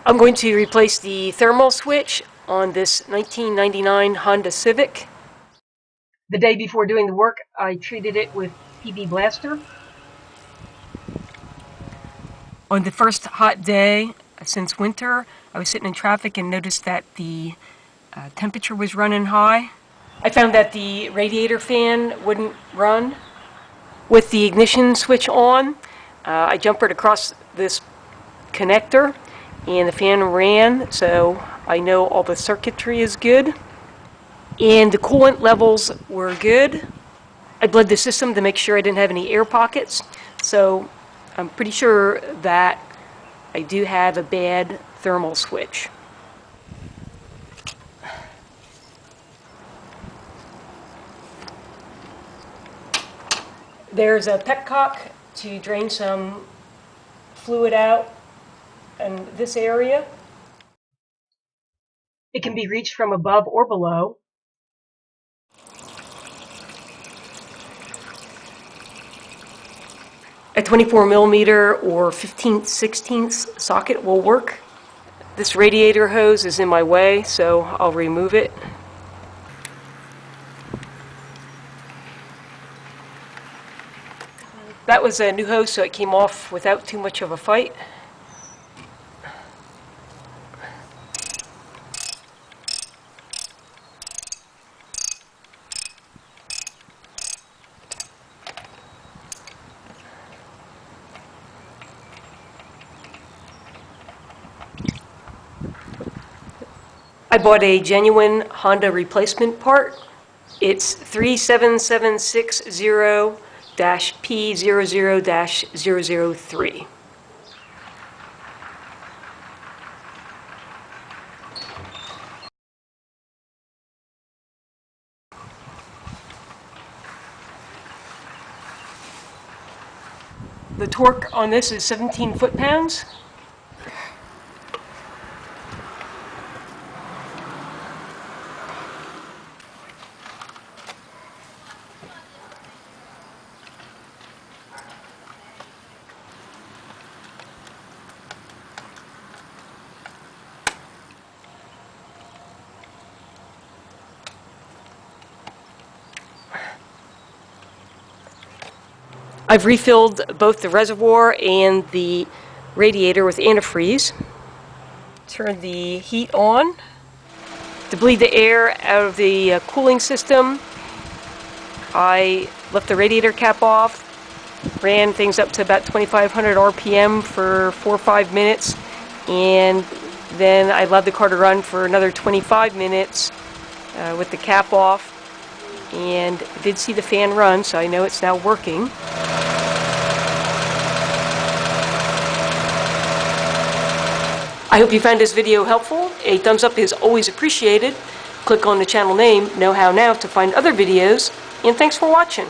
I'm going to replace the thermal switch on this 1999 Honda Civic. The day before doing the work, I treated it with PB Blaster. On the first hot day since winter, I was sitting in traffic and noticed that the temperature was running high. I found that the radiator fan wouldn't run with the ignition switch on. I jumpered across this connector and the fan ran, so I know all the circuitry is good. And the coolant levels were good. I bled the system to make sure I didn't have any air pockets, so I'm pretty sure that I do have a bad thermal switch. There's a petcock to drain some fluid out in this area. It can be reached from above or below. A 24mm or 15/16 socket will work. This radiator hose is in my way, so I'll remove it. That was a new hose, so it came off without too much of a fight. I bought a genuine Honda replacement part. It's 37760-P00-003. The torque on this is 17 foot-pounds. I've refilled both the reservoir and the radiator with antifreeze. Turn the heat on to bleed the air out of the cooling system. I left the radiator cap off, ran things up to about 2500 RPM for 4 or 5 minutes, and then I allowed the car to run for another 25 minutes with the cap off, and I did see the fan run, so I know it's now working. I hope you found this video helpful. A thumbs up is always appreciated. Click on the channel name, Know How Now, to find other videos, and thanks for watching.